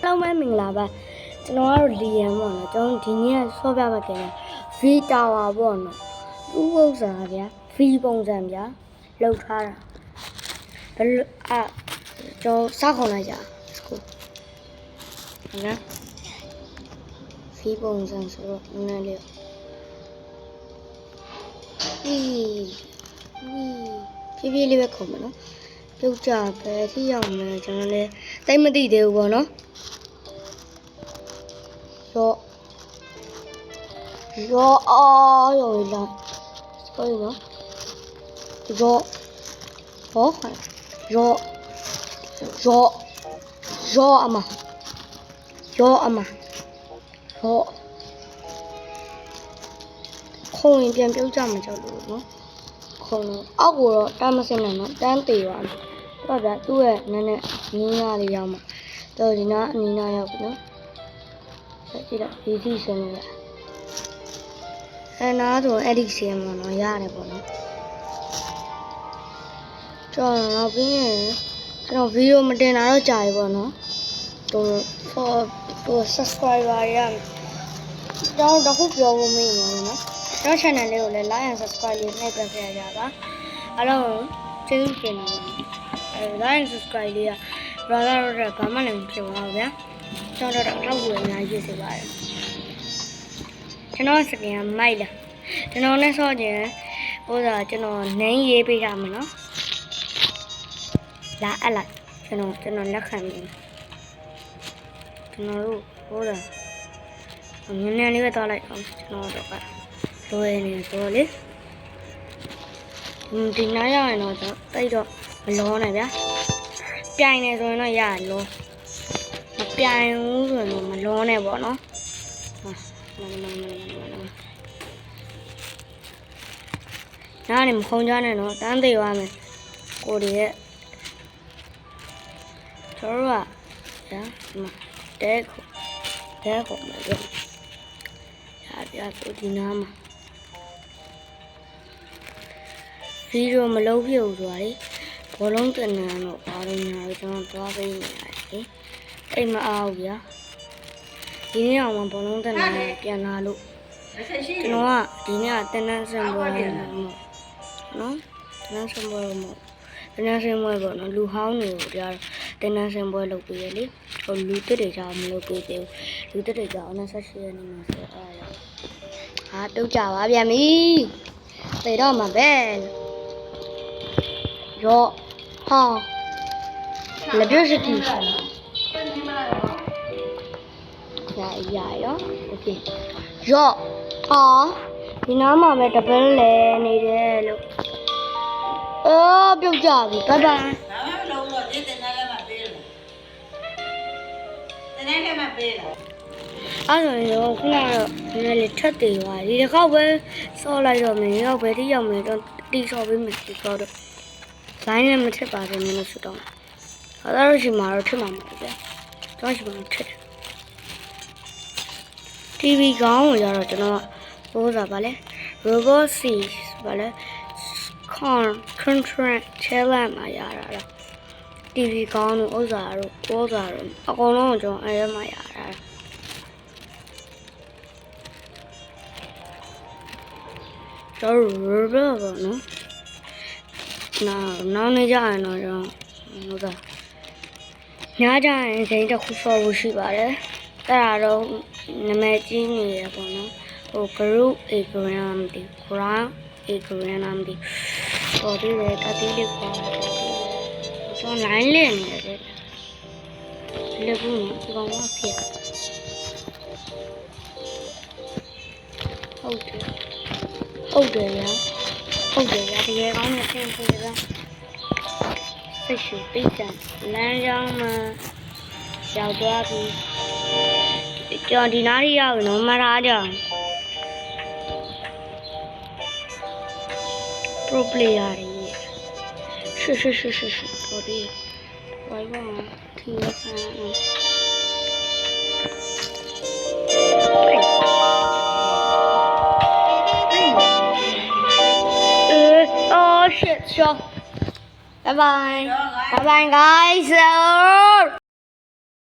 အားလုံးပဲမင်္ဂလာပါကျွန်တော်ကတော့လီယန်ပေါ့နော်ကျွန်တော်ဒီနေ့ဆော့ပြပါခင်ဗျာ V Tower ပေါ့နော်သူ့ဥစ္စာဗျာ V ပုံစံဗျာလောက်ထားတာဘယ်ကျွန်တော်စောက်ခွန်လိုက်ကြဟုတ်နော် V ပုံစံဆိုတော့နည်းနည်းလေးဖြည်းဖြည်းလေးပဲခုံမယ်နော်ပြုတ်ကြပဲထိရောက်မယ်ကျွန်တော်လည်းတိတ်မသိသေးဘူးပေါ့နော်ရောအော်ရောလာဆိုရင်နော်ရောအမခုံရင်ပြန်ပြုတ်ကြမှာကြောက်လို့နော်ခုံအောက်ကိုတော့တမ်းမစင်းနဲ့နော်တမ်းသေးပါမယ်ဟုတ်ဗျာသူ့ရဲ့နည်းနည်းနီးနာလေးရောက်မှာတော့ဒီနားအနီးနားရောက်ပြီနော်ကြည့်တော့ဒီထိစင်းလို့နားဆိုအဲ့ဒီစင်းမှာနော်ရတယ်ပေါ့နော်ကျွန်တော်ပြီးရင်ကျွန်တော်ဗီဒီယိုမတင်တာတော့ကြာပြီပေါ့နော်ဟို subscriber ရတော့တခုပြောဖို့မင်းနော်ကျွန်တော် channel လေးကိုလည်း like and subscribe လေးနှိပ်ပေးခဲ့ကြပါအားလုံးကျေးဇူးတင်ပါတယ်like and subscribe လေးက brother တို့ဘာမှလည်းမဖြစ်ပါဘူးဗျာကျွန်တော်တော့ထောက်ဝေအများကြီးစေပါတယ်ကျွန်တော်စကင်ကမိုက်လားကျွန်တော်နဲ့ဆော့ခြင်းဟိုသာကျွန်တော်နင်းရေးပေးရမယ်နော်လာအလိုက်ကျွန်တော်လက်ခံပြီကျွန်တော်တို့ဟိုသာနည်းနည်းလေးပဲတော့လိုက်အောင်ကျွန်တော်တော့လွယ်နေဆိုလေဒီနားရရင်တော့တိတ်တော့မလောနဲ့ဗျာပြိုင်နေဆိုရင်တော့ရလောမပြိုင်ဘူးဆိုရင်မလောနဲ့ပေါ့နော်နားနေမခုံကြနဲ့နော်တန်းသေးသွားမယ်ကိုတွေရဲ့ကျွန်တော်ကညာတဲခုံမယ်ဗျာဆိုဒီနားမှာဗီဒီယိုမလုပ်ပြဘူးဆိုတာလေဘောလုံးတင်နေတော့ဘာလို့ညာလဲကျွန်တော်သွားပေးနေရတယ်အိမ်မအောင်ဗျာဒီနေ့အောင်ဘောလုံးတင်နေပြန်လာလို့ကျွန်တော်ကဒီနေ့ကတင်နန်းစံပွဲနော်တင်နန်းစံပွဲပေါ့နော်လူဟောင်းတွေကိုကြားတင်နန်းစံပွဲလုပ်ပေးရလေဟိုလူတက်တွေကြောင်မလုပ်ပေးသေးဘူးလူတက်တွေကြောင်28ရက်နေ့မှာဆိုအားရဟာတုတ်ကြပါပြန်ပြီသေတော့မှာပဲရောဟာလက်ပြစတီရရောโอเคရောဟာဒီနားမှာပဲတပင်းလဲနေတယ်လို့ပြုတ်ကြပြီဘိုင်ဘိုင်哪们老我这在那里嘛背了，在那里嘛背了。အဲ့ဆိုရင်ခုနကတော့ဒီလေးထက်သေးသွားဒီတစ်ခေါက်ပဲဆော့လိုက်တော့မယ်ရောက်ပဲတိရောက်မယ်တော့တီဆော့ပေးမယ်ဒီကောတော့ဇိုင်းနဲ့မထက်ပါဘူးမင်းတို့ဆူတော့အဲ့ဒါတော့ရှိမှာတော့ထက်မှာမဟုတ်ဗျာတော့ရှိမှာထက် TV ကောင်းကိုကြတော့ကျွန်တော်ကပိုးစားပါလဲ Robot C ပါလဲ contract challenge မှာရတာလား TV ကောင်းတို့ဥစ္စာတို့ပိုးစားတို့အကုန်လုံးကိုကျွန်တော်အဲ့မှာရတာတော့ robot ပေါ့နော်နောက်နေကြရင်တော့ကျွန်တော်ဟုတ်သားညကြရင်စိတ်တစ်ခုဆော့ဖို့ရှိပါတယ်အဲ့ဒါတော့နာမည်ကြီးနေရပေါ့နော်ဟို group a gram ဒီ ground a gram ဒီဟိုဒီလေကတိလေးပေါ့ကျွန်တော် line လေးနေတယ်လေဘူးနော်ဒီကောင်ကဖြစ်ဟုတ်တယ်ဗျာတကယ်ကောင်းတဲ့ဆင်းပြေဗျာစိတ်ရှူတိတ်ကြလမ်းကြောင်းမှာရောက်သွားပြီကျွန်တော်ဒီနားရီရောက်နော်မထားကြ pro player တွေရှတော်ဒီဝိုင်းပါထီးဆန်းshit, sure. Bye bye. Bye bye, guys.